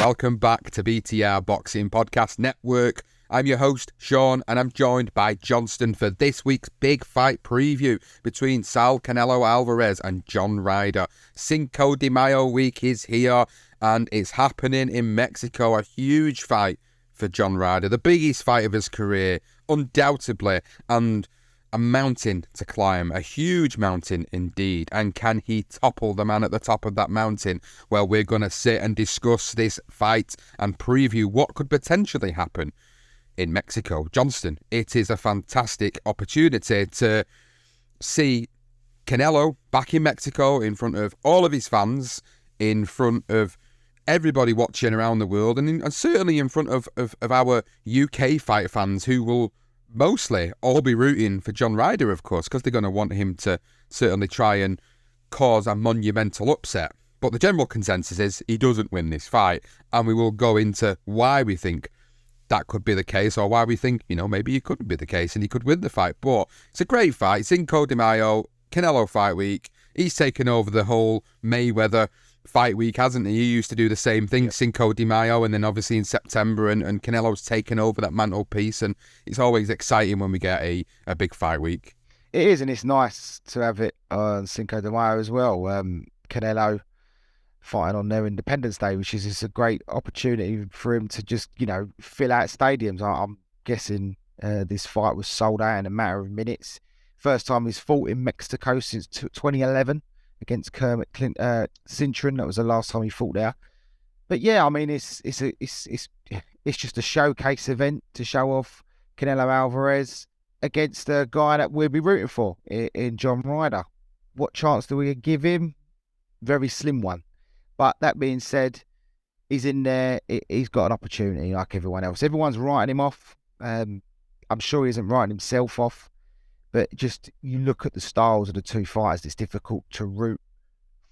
welcome back to BTR Boxing Podcast Network. I'm your host, Sean, and I'm joined by Johnston for this week's big fight preview between Saul Canelo Alvarez and John Ryder. Cinco de Mayo week is here, and it's happening in Mexico. A huge fight for John Ryder, the biggest fight of his career, undoubtedly, and a mountain to climb, a huge mountain indeed. And can he topple the man at the top of that mountain? Well, we're going to sit and discuss this fight and preview what could potentially happen in Mexico. Johnston, it is a fantastic opportunity to see Canelo back in Mexico in front of all of his fans, in front of everybody watching around the world, and certainly in front of our UK fight fans who will mostly all be rooting for John Ryder, of course, because they're going to want him to certainly try and cause a monumental upset. But the general consensus is he doesn't win this fight, and we will go into why we think that could be the case, or why we think, maybe it couldn't be the case and he could win the fight. But it's a great fight. Cinco de Mayo, Canelo fight week. He's taken over the whole Mayweather fight week, hasn't he? He used to do the same thing, Cinco de Mayo, and then obviously in September, and Canelo's taken over that mantelpiece, and it's always exciting when we get a big fight week. It is, and it's nice to have it on Cinco de Mayo as well. Canelo fighting on their Independence Day, which is just a great opportunity for him to just, fill out stadiums. I'm guessing this fight was sold out in a matter of minutes. First time he's fought in Mexico since 2011. Against Kermit Cintron. That was the last time he fought there. But yeah, I mean, it's just a showcase event to show off Canelo Alvarez against a guy that we'll be rooting for in John Ryder. What chance do we give him? Very slim one. But that being said, he's in there. He's got an opportunity like everyone else. Everyone's writing him off. I'm sure he isn't writing himself off. But just, you look at the styles of the two fighters, it's difficult to root.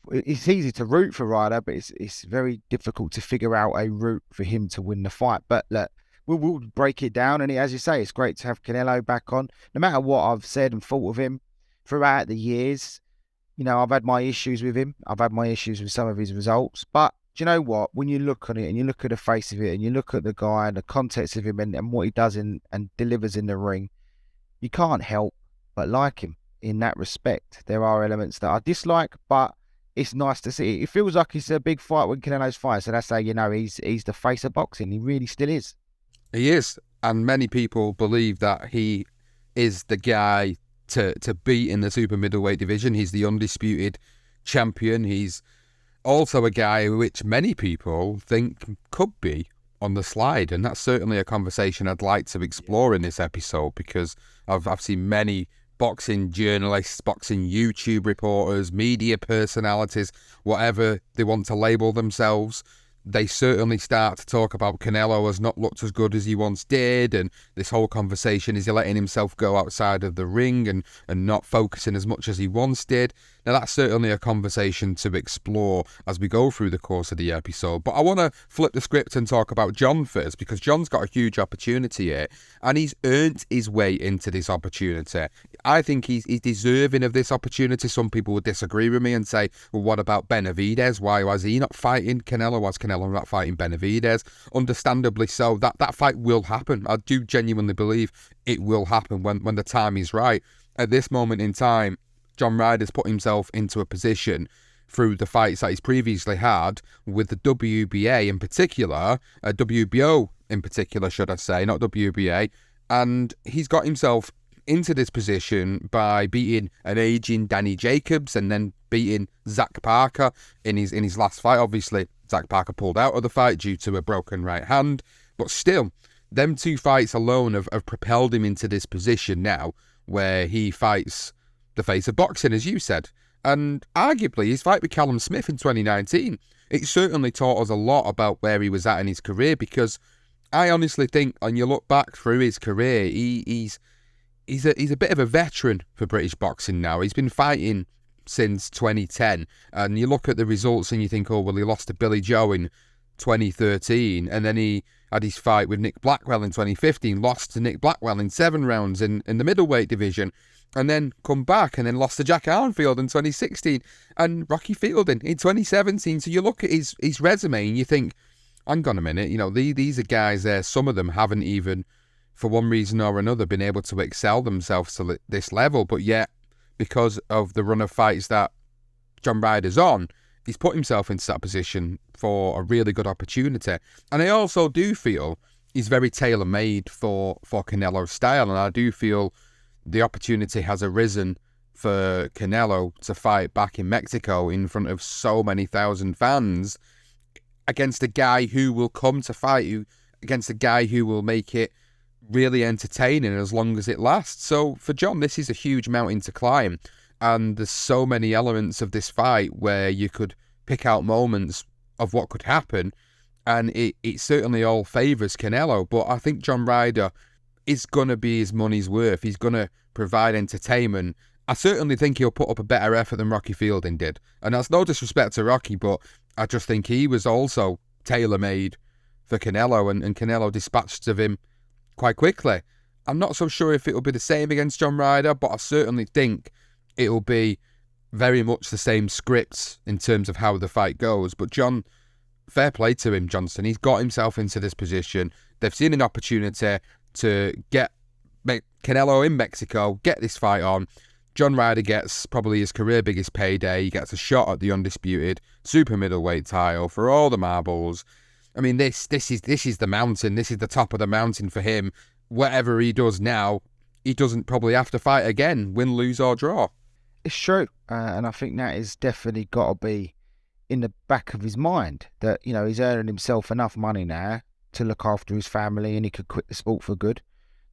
It's easy to root for Ryder, but it's very difficult to figure out a route for him to win the fight. But look, we'll break it down. And as you say, it's great to have Canelo back on. No matter what I've said and thought of him throughout the years, I've had my issues with him. I've had my issues with some of his results. But do you know what? When you look at it and you look at the face of it and you look at the guy and the context of him and what he does and delivers in the ring, you can't help but like him in that respect. There are elements that I dislike, but it's nice to see. It feels like it's a big fight when Canelo's fight, so that's how he's the face of boxing. He really still is. He is, and many people believe that he is the guy to beat in the super middleweight division. He's the undisputed champion. He's also a guy which many people think could be on the slide, and that's certainly a conversation I'd like to explore in this episode, because I've seen many boxing journalists, boxing YouTube reporters, media personalities, whatever they want to label themselves. They certainly start to talk about Canelo has not looked as good as he once did, and this whole conversation, is he letting himself go outside of the ring and not focusing as much as he once did? Now, that's certainly a conversation to explore as we go through the course of the episode. But I want to flip the script and talk about John first, because John's got a huge opportunity here, and he's earned his way into this opportunity. I think he's deserving of this opportunity. Some people would disagree with me and say, well, what about Benavidez? Why was he not fighting Canelo? Was Canelo not fighting Benavidez? Understandably so. That fight will happen. I do genuinely believe it will happen when the time is right. At this moment in time, John Ryder's put himself into a position through the fights that he's previously had with the WBA in particular, WBO in particular, should I say, not WBA, and he's got himself into this position by beating an aging Danny Jacobs and then beating Zach Parker in his last fight. Obviously, Zach Parker pulled out of the fight due to a broken right hand, but still, them two fights alone have propelled him into this position now where he fights the face of boxing, as you said. And arguably, his fight with Callum Smith in 2019, it certainly taught us a lot about where he was at in his career, because I honestly think, when you look back through his career, he's a bit of a veteran for British boxing now. He's been fighting since 2010, and you look at the results and you think, oh, well, he lost to Billy Joe in 2013, and then he had his fight with Nick Blackwell in 2015, lost to Nick Blackwell in 7 rounds in the middleweight division, and then come back and then lost to Jack Arnfield in 2016 and Rocky Fielding in 2017. So you look at his resume and you think, hang on a minute, these are guys there, some of them haven't even, for one reason or another, been able to excel themselves to this level, but yet, because of the run of fights that John Ryder's on, he's put himself into that position for a really good opportunity. And I also do feel he's very tailor-made for Canelo's style, and I do feel the opportunity has arisen for Canelo to fight back in Mexico in front of so many thousand fans against a guy who will come to fight you, against a guy who will make it really entertaining as long as it lasts. So for John, this is a huge mountain to climb, and there's so many elements of this fight where you could pick out moments of what could happen, and it certainly all favours Canelo. But I think John Ryder is going to be his money's worth. He's going to provide entertainment. I certainly think he'll put up a better effort than Rocky Fielding did. And that's no disrespect to Rocky, but I just think he was also tailor-made for Canelo, and Canelo dispatched of him quite quickly. I'm not so sure if it'll be the same against John Ryder, but I certainly think it'll be very much the same scripts in terms of how the fight goes. But John, fair play to him, Johnson. He's got himself into this position. They've seen an opportunity to get Canelo in Mexico, get this fight on. John Ryder gets probably his career biggest payday. He gets a shot at the undisputed super middleweight title for all the marbles. I mean, this is the mountain. This is the top of the mountain for him. Whatever he does now, he doesn't probably have to fight again, win, lose or draw. It's true, and I think that is definitely got to be in the back of his mind, that he's earning himself enough money now to look after his family, and he could quit the sport for good.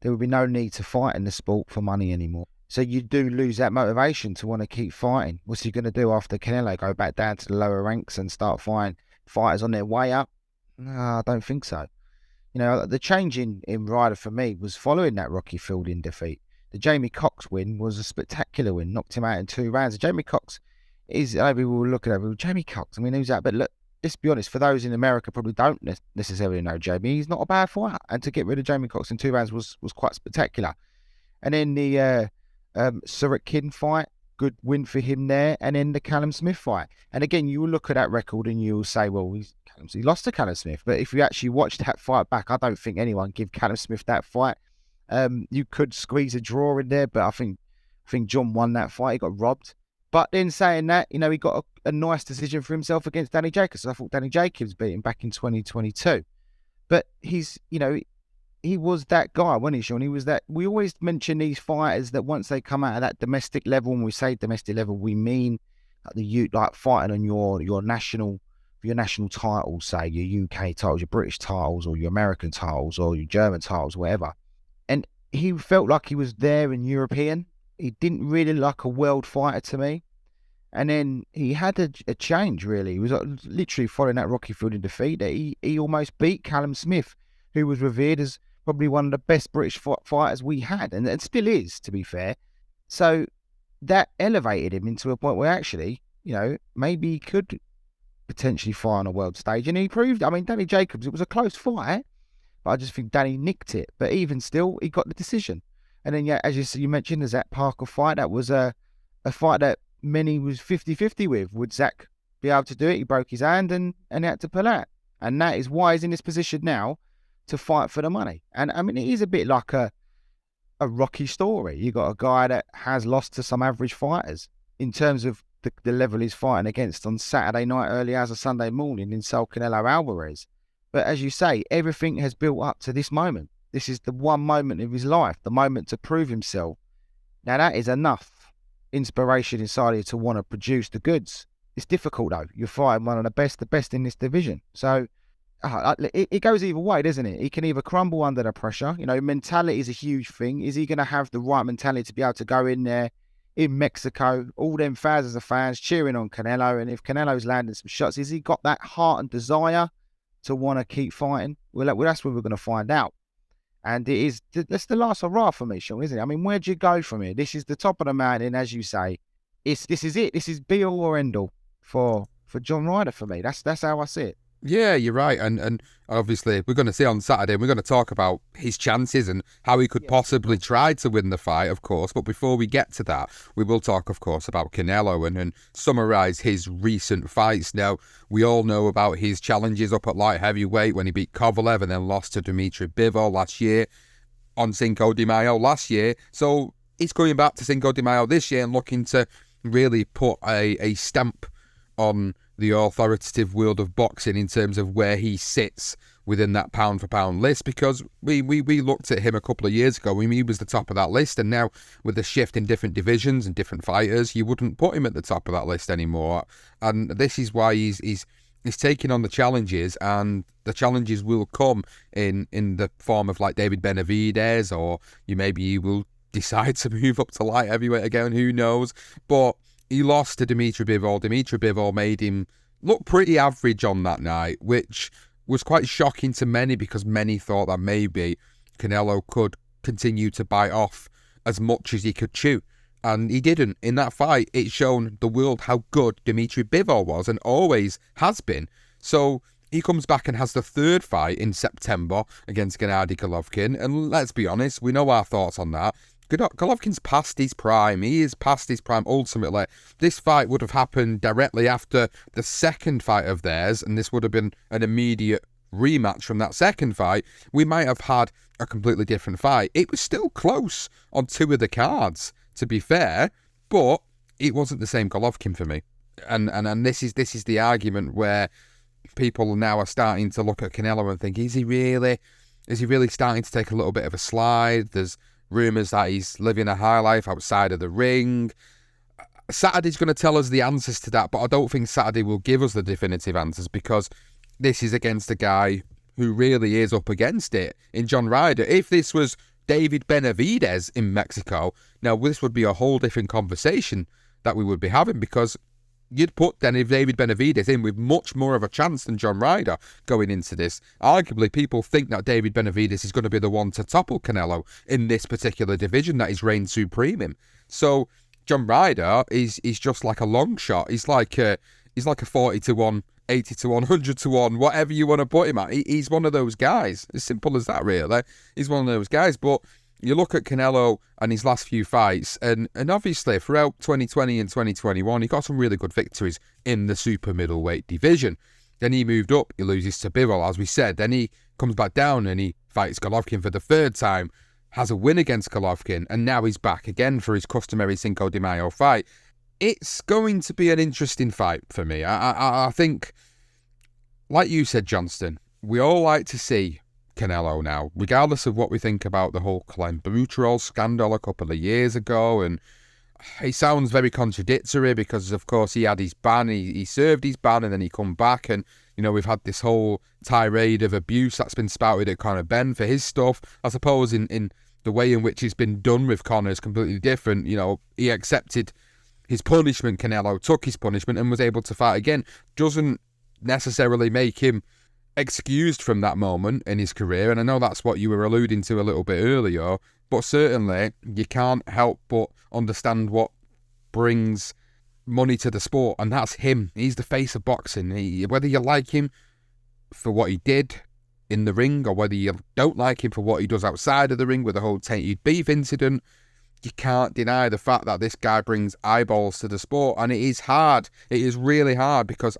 There would be no need to fight in the sport for money anymore. So you do lose that motivation to want to keep fighting. What's he going to do after Canelo? Go back down to the lower ranks and start fighting fighters on their way up? No, I don't think so. The change in Ryder for me was following that Rocky Fielding defeat. The Jamie Cox win was a spectacular win, knocked him out in 2 rounds. Jamie Cox is, we will look at it, Jamie Cox, I mean, who's that? But look, let's be honest, for those in America probably don't necessarily know Jamie, he's not a bad fighter. And to get rid of Jamie Cox in 2 rounds was quite spectacular. And then the Sorokin fight, good win for him there. And then the Callum Smith fight. And again, you will look at that record and you will say, well, he lost to Callum Smith. But if you actually watch that fight back, I don't think anyone give Callum Smith that fight. You could squeeze a draw in there, but I think John won that fight. He got robbed. But then saying that, he got a nice decision for himself against Danny Jacobs. I thought Danny Jacobs beat him back in 2022. But he was that guy, wasn't he, Sean? He was that. We always mention these fighters that once they come out of that domestic level, when we say domestic level, we mean like fighting on your national titles, say your UK titles, your British titles, or your American titles, or your German titles, whatever. And he felt like he was there in European. He didn't really like a world fighter to me. And then he had a change, really. He was literally following that Rocky Fielding defeat. He almost beat Callum Smith, who was revered as probably one of the best British fighters we had, and still is, to be fair. So that elevated him into a point where actually, maybe he could potentially fight on a world stage. And he proved, Danny Jacobs, it was a close fight, but I just think Danny nicked it. But even still, he got the decision. And then, yeah, as you mentioned, the Zach Parker fight, that was a fight that many was 50-50 with. Would Zach be able to do it? He broke his hand and he had to pull out. And that is why he's in this position now to fight for the money. And, it is a bit like a Rocky story. You got a guy that has lost to some average fighters in terms of the level he's fighting against on Saturday night, early hours of Sunday morning in Saul Canelo Alvarez. But as you say, everything has built up to this moment. This is the one moment of his life, the moment to prove himself. Now that is enough inspiration inside you to want to produce the goods. It's difficult though. You're fighting one of the best in this division. So it goes either way, doesn't it? He can either crumble under the pressure. Mentality is a huge thing. Is he going to have the right mentality to be able to go in there in Mexico, all them thousands of fans cheering on Canelo, and if Canelo's landing some shots, has he got that heart and desire to want to keep fighting? Well, that's what we're going to find out. And that's the last hurrah for me, Sean, isn't it? Where do you go from here? This is the top of the mountain, as you say. This is it. This is be all or end all for John Ryder for me. That's how I see it. Yeah, you're right. And obviously, we're going to see on Saturday, we're going to talk about his chances and how he could possibly try to win the fight, of course. But before we get to that, we will talk, of course, about Canelo and summarise his recent fights. Now, we all know about his challenges up at light heavyweight when he beat Kovalev and then lost to Dmitry Bivol last year on Cinco de Mayo last year. So he's going back to Cinco de Mayo this year and looking to really put a stamp on the authoritative world of boxing in terms of where he sits within that pound-for-pound list, because we looked at him a couple of years ago when he was the top of that list, and now with the shift in different divisions and different fighters, you wouldn't put him at the top of that list anymore. And this is why he's taking on the challenges, and the challenges will come in the form of like David Benavidez, or you will decide to move up to light heavyweight again, who knows. But he lost to Dmitry Bivol. Dmitry Bivol made him look pretty average on that night, which was quite shocking to many, because many thought that maybe Canelo could continue to bite off as much as he could chew. And he didn't. In that fight, it shown the world how good Dmitry Bivol was and always has been. So he comes back and has the third fight in September against Gennady Golovkin. And let's be honest, we know our thoughts on that. Golovkin's past his prime. He is past his prime ultimately. This fight would have happened directly after the second fight of theirs, and this would have been an immediate rematch from that second fight. We might have had a completely different fight. It was still close on two of the cards, to be fair, but it wasn't the same Golovkin for me. And this is the argument where people now are starting to look at Canelo and think, is he really starting to take a little bit of a slide? There's rumours that he's living a high life outside of the ring. Saturday's going to tell us the answers to that, but I don't think Saturday will give us the definitive answers, because this is against a guy who really is up against it in John Ryder. If this was David Benavidez in Mexico, now this would be a whole different conversation that we would be having, because you'd put David Benavidez in with much more of a chance than John Ryder going into this. Arguably, people think that David Benavidez is going to be the one to topple Canelo in this particular division that is reigned supreme in. So John Ryder is just like a long shot. He's like a 40 to 1, 80 to 1, 100 to 1, whatever you want to put him at. He's one of those guys. As simple as that, really. He's one of those guys. But you look at Canelo and his last few fights, and obviously throughout 2020 and 2021, he got some really good victories in the super middleweight division. Then he moved up, he loses to Bivol, as we said. Then he comes back down and he fights Golovkin for the third time, has a win against Golovkin, and now he's back again for his customary Cinco de Mayo fight. It's going to be an interesting fight for me. I think, like you said, Johnston, we all like to see Canelo now, regardless of what we think about the whole clenbuterol scandal a couple of years ago, and he sounds very contradictory because, of course, he had his ban, he served his ban, and then he come back, and we've had this whole tirade of abuse that's been spouted at Conor Benn for his stuff. I suppose in the way in which he's been done with Conor is completely different. He accepted his punishment, Canelo took his punishment and was able to fight again. Doesn't necessarily make him excused from that moment in his career, and I know that's what you were alluding to a little bit earlier, but certainly you can't help but understand what brings money to the sport, and that's him. He's the face of boxing. Whether you like him for what he did in the ring, or whether you don't like him for what he does outside of the ring with the whole tainted beef incident, you can't deny the fact that this guy brings eyeballs to the sport, and it is hard. It is really hard, because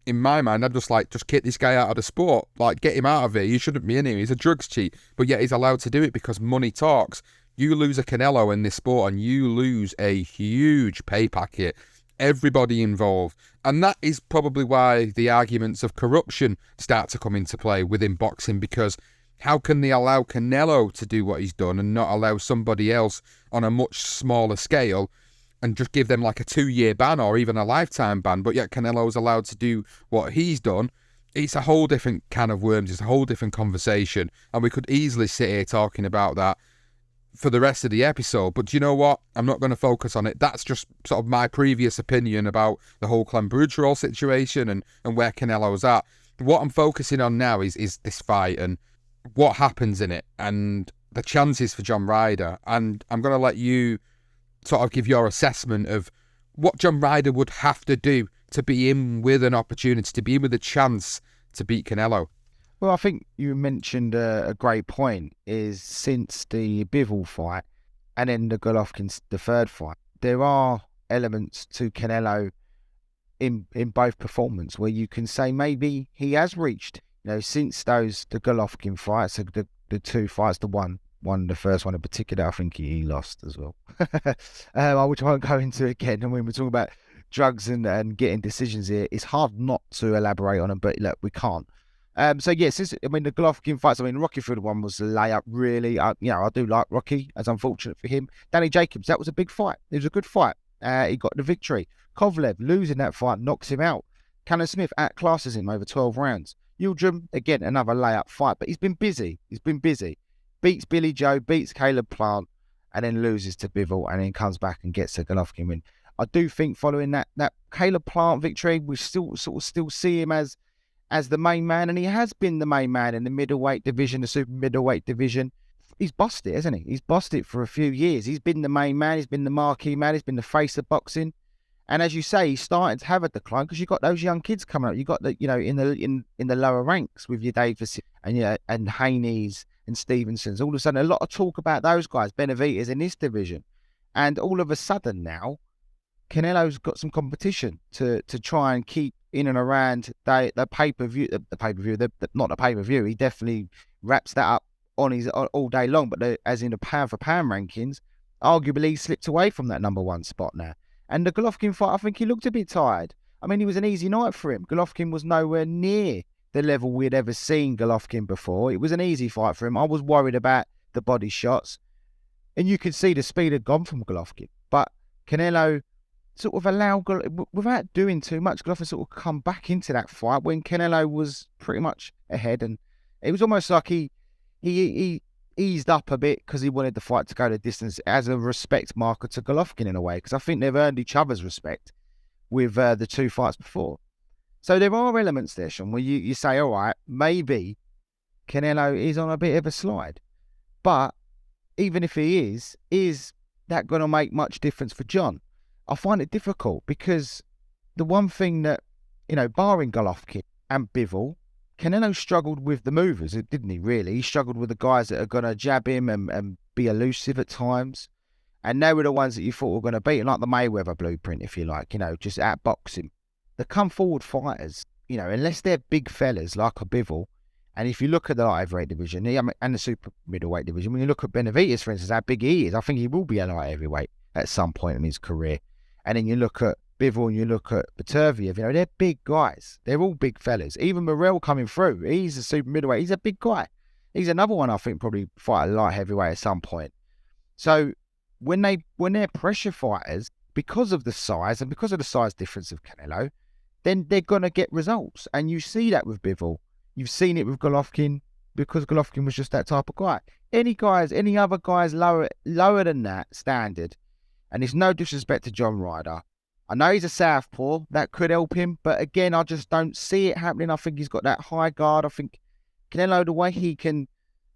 in my mind, I'm just kick this guy out of the sport. Get him out of here. You shouldn't be in here. He's a drugs cheat. But yet he's allowed to do it because money talks. You lose a Canelo in this sport and you lose a huge pay packet. Everybody involved. And that is probably why the arguments of corruption start to come into play within boxing, because how can they allow Canelo to do what he's done and not allow somebody else on a much smaller scale and just give them a 2-year ban or even a lifetime ban, but yet Canelo's allowed to do what he's done? It's a whole different can of worms. It's a whole different conversation, and we could easily sit here talking about that for the rest of the episode. But do you know what? I'm not going to focus on it. That's just sort of my previous opinion about the whole clenbuterol situation and where Canelo's at. What I'm focusing on now is this fight and what happens in it and the chances for John Ryder. And I'm going to let you sort of give your assessment of what John Ryder would have to do to be in with an opportunity, to be in with a chance to beat Canelo. Well, I think you mentioned a great point, is since the Bivol fight and then the Golovkin, the third fight, there are elements to Canelo in both performance where you can say maybe he has reached, since the Golovkin fights, the two fights, the one the first one in particular, I think he lost as well. Which I won't go into again. And when we're talking about drugs and getting decisions here, it's hard not to elaborate on them, but look, we can't. So yes, the Golovkin fights, Rocky for the one was a layup, really. I do like Rocky, as unfortunate for him. Danny Jacobs, that was a big fight. It was a good fight. He got the victory. Kovalev, losing that fight, knocks him out. Callum Smith outclasses him over 12 rounds. Yildirim, again, another layup fight, but he's been busy. Beats Billy Joe, beats Caleb Plant, and then loses to Bivol, and then comes back and gets a Golovkin win. I do think following that Caleb Plant victory, we still see him as the main man, and he has been the main man in the middleweight division, the super middleweight division. He's bossed it, hasn't he? He's bossed it for a few years. He's been the main man. He's been the marquee man. He's been the face of boxing. And as you say, he's starting to have a decline because you've got those young kids coming up. You've got the, in the lower ranks with your Davis and Haney's and Stevenson's. All of a sudden, a lot of talk about those guys, Benavidez in this division. And all of a sudden now, Canelo's got some competition to try and keep in and around the pay-per-view, not the pay-per-view. He definitely wraps that up on his all day long. But as in the pound-for-pound rankings, arguably he slipped away from that number one spot now. And the Golovkin fight, I think he looked a bit tired. It was an easy night for him. Golovkin was nowhere near the level we'd ever seen Golovkin before. It was an easy fight for him. I was worried about the body shots. And you could see the speed had gone from Golovkin. But Canelo sort of allowed, without doing too much, Golovkin sort of come back into that fight when Canelo was pretty much ahead. And it was almost like he eased up a bit because he wanted the fight to go the distance as a respect marker to Golovkin in a way, because I think they've earned each other's respect with the two fights before. So there are elements there, Sean, where you say, all right, maybe Canelo is on a bit of a slide. But even if he is that going to make much difference for John? I find it difficult because the one thing that, barring Golovkin and Bivol, Canelo struggled with the movers, didn't he, really? He struggled with the guys that are going to jab him and be elusive at times. And they were the ones that you thought were going to beat him, like the Mayweather blueprint, if you like, just outbox him. The come-forward fighters, unless they're big fellas like a Bivol, and if you look at the lightweight division and the super middleweight division, when you look at Benavidez, for instance, how big he is, I think he will be a light heavyweight at some point in his career. And then you look at Bivol and you look at Beterbiev, they're big guys. They're all big fellas. Even Morrell coming through, he's a super middleweight. He's a big guy. He's another one I think probably fight a light heavyweight at some point. So when they're pressure fighters, because of the size and because of the size difference of Canelo, then they're going to get results. And you see that with Bivol. You've seen it with Golovkin because Golovkin was just that type of guy. Any other guys lower than that standard, and it's no disrespect to John Ryder. I know he's a southpaw, that could help him, but again, I just don't see it happening. I think he's got that high guard. I think Canelo, the way he can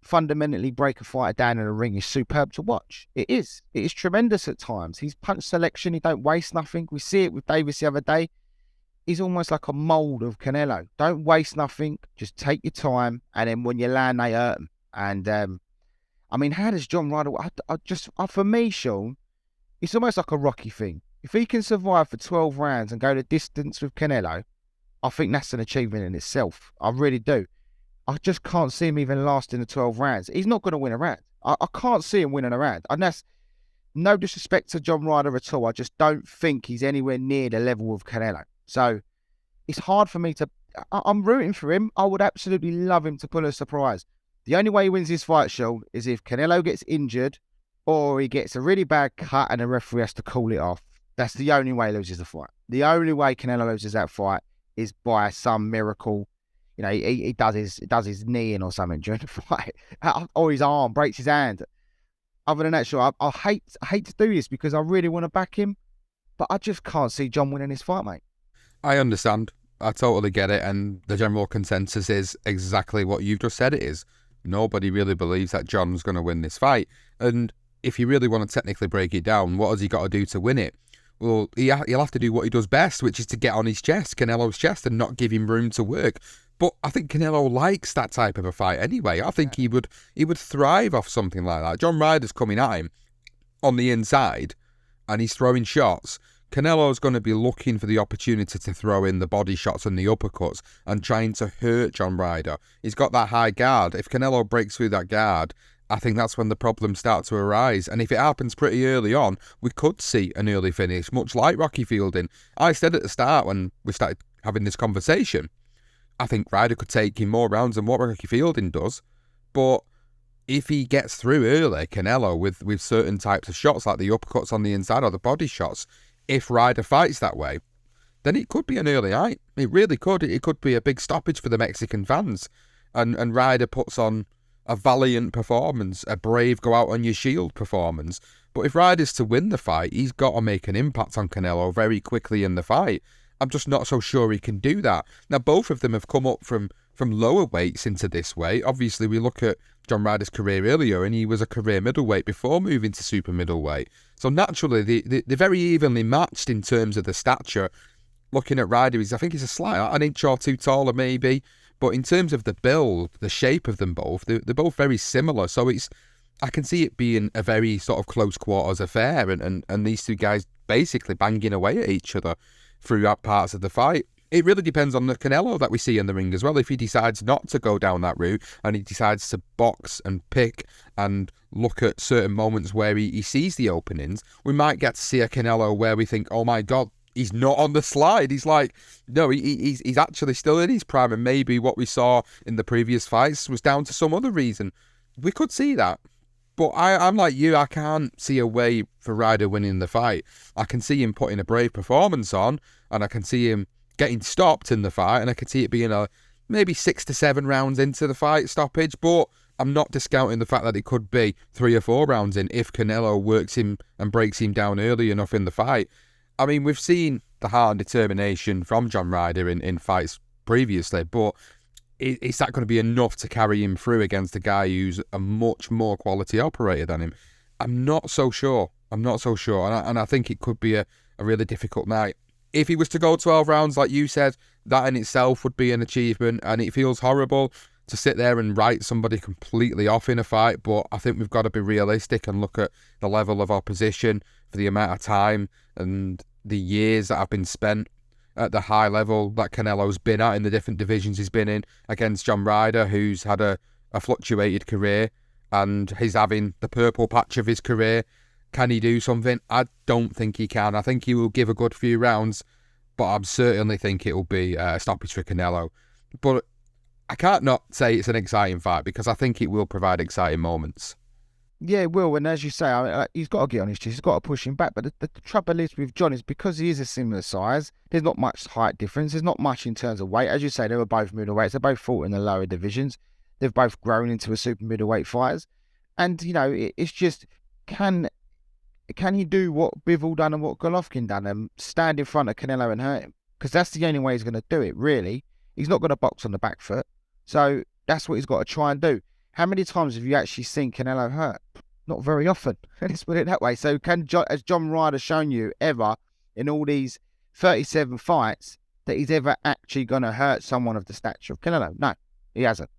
fundamentally break a fighter down in a ring is superb to watch. It is tremendous at times. His punch selection, he don't waste nothing. We see it with Davis the other day. He's almost like a mould of Canelo. Don't waste nothing. Just take your time, and then when you land, they hurt him. And how does John Ryder? For me, Sean, it's almost like a Rocky thing. If he can survive for 12 rounds and go the distance with Canelo, I think that's an achievement in itself. I really do. I just can't see him even lasting the 12 rounds. He's not going to win a round. I can't see him winning a round. And that's no disrespect to John Ryder at all. I just don't think he's anywhere near the level of Canelo. So it's hard for me to... I'm rooting for him. I would absolutely love him to pull a surprise. The only way he wins this fight, Sean, is if Canelo gets injured or he gets a really bad cut and the referee has to call it off. That's the only way he loses the fight. The only way Canelo loses that fight is by some miracle. He does his knee in or something during the fight, or his arm, breaks his hand. Other than that, sure, I hate to do this because I really want to back him, but I just can't see John winning this fight, mate. I understand. I totally get it, and the general consensus is exactly what you've just said it is. Nobody really believes that John's going to win this fight, and if you really want to technically break it down, what has he got to do to win it? Well, he'll have to do what he does best, which is to get on his chest, Canelo's chest, and not give him room to work. But I think Canelo likes that type of a fight anyway. I think he would thrive off something like that. John Ryder's coming at him on the inside and he's throwing shots. Canelo's going to be looking for the opportunity to throw in the body shots and the uppercuts and trying to hurt John Ryder. He's got that high guard. If Canelo breaks through that guard, I think that's when the problems start to arise. And if it happens pretty early on, we could see an early finish, much like Rocky Fielding. I said at the start when we started having this conversation, I think Ryder could take in more rounds than what Rocky Fielding does. But if he gets through early, Canelo, with certain types of shots like the uppercuts on the inside or the body shots, if Ryder fights that way, then it could be an early night. It really could. It could be a big stoppage for the Mexican fans. And Ryder puts on a valiant performance, a brave go out on your shield performance. But if Ryder's to win the fight, he's got to make an impact on Canelo very quickly in the fight. I'm just not so sure he can do that. Now, both of them have come up from lower weights into this weight. Obviously, we look at John Ryder's career earlier, and he was a career middleweight before moving to super middleweight. So naturally, they're very evenly matched in terms of the stature. Looking at Ryder, I think he's a slight, an inch or two taller maybe. But in terms of the build, the shape of them both, they're both very similar. So I can see it being a very sort of close quarters affair, and these two guys basically banging away at each other throughout parts of the fight. It really depends on the Canelo that we see in the ring as well. If he decides not to go down that route and he decides to box and pick and look at certain moments where he sees the openings, we might get to see a Canelo where we think, oh my God, he's not on the slide. He's like, no, he's actually still in his prime, and maybe what we saw in the previous fights was down to some other reason. We could see that. But I'm like you, I can't see a way for Ryder winning the fight. I can see him putting a brave performance on, and I can see him getting stopped in the fight, and I can see it being a maybe 6 to 7 rounds into the fight stoppage, but I'm not discounting the fact that it could be 3 or 4 rounds in if Canelo works him and breaks him down early enough in the fight. I mean, we've seen the heart and determination from John Ryder in fights previously, but is that going to be enough to carry him through against a guy who's a much more quality operator than him? I'm not so sure. And I think it could be a really difficult night. If he was to go 12 rounds, like you said, that in itself would be an achievement, and it feels horrible to sit there and write somebody completely off in a fight, but I think we've got to be realistic and look at the level of opposition for the amount of time and the years that have been spent at the high level that Canelo's been at in the different divisions he's been in against John Ryder, who's had a fluctuated career and he's having the purple patch of his career. Can he do something? I don't think he can. I think he will give a good few rounds, but I certainly think it will be a stoppage for Canelo. But I can't not say it's an exciting fight because I think it will provide exciting moments. Yeah, it will. And as you say, he's got to get on his chest. He's got to push him back. But the trouble is with John is because he is a similar size, there's not much height difference. There's not much in terms of weight. As you say, they were both middleweights. They both fought in the lower divisions. They've both grown into a super middleweight fighters. And, you know, it's just, can he do what Bivol done and what Golovkin done and stand in front of Canelo and hurt him? Because that's the only way he's going to do it, really. He's not going to box on the back foot. So that's what he's got to try and do. How many times have you actually seen Canelo hurt? Not very often. Let's put it that way. So has John Ryder shown you ever in all these 37 fights that he's ever actually going to hurt someone of the stature of Canelo? No, he hasn't.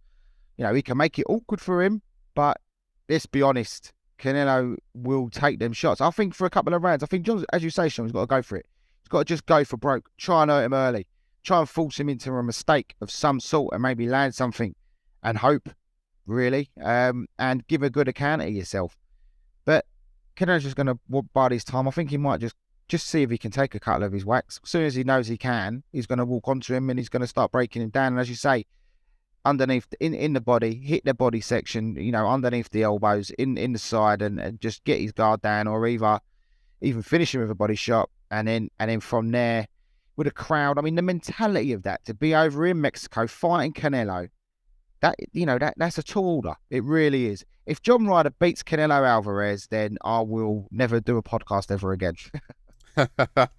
You know, he can make it awkward for him, but let's be honest, Canelo will take them shots. I think for a couple of rounds, I think John, as you say, Sean, he's got to go for it. He's got to just go for broke. Try and hurt him early. Try and force him into a mistake of some sort and maybe land something and hope, really, and give a good account of yourself. But Canelo's just going to bide his time. I think he might just see if he can take a couple of his whacks. As soon as he knows he can, he's going to walk onto him and he's going to start breaking him down. And as you say, underneath, in the body, hit the body section, you know, underneath the elbows, in the side, and just get his guard down, or even finish him with a body shot, and then from there, with a crowd. I mean, the mentality of that, to be over in Mexico fighting Canelo, that's a tall order. It really is. If John Ryder beats Canelo Alvarez, then I will never do a podcast ever again.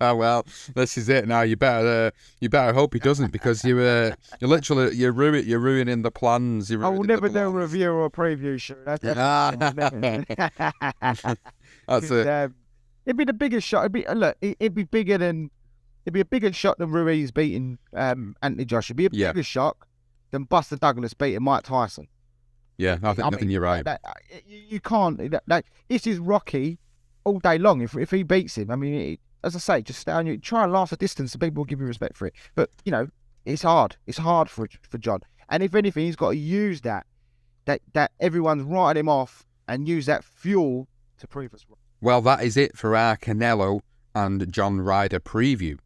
Well, this is it now. You better hope he doesn't, because you're ruining the plans. I will never do a review or a preview show. That's it. It'd be the biggest shot. It'd be bigger than. It'd be a bigger shot than Ruiz beating Anthony Joshua. It'd be a bigger shock. than Buster Douglas beating Mike Tyson. Yeah, I think you're right. You can't. This is Rocky all day long. If he beats him, I mean, as I say, just stay on you. Try and last a distance, and people will give you respect for it. But it's hard. It's hard for John. And if anything, he's got to use that everyone's writing him off and use that fuel to prove us wrong. Well, that is it for our Canelo and John Ryder preview.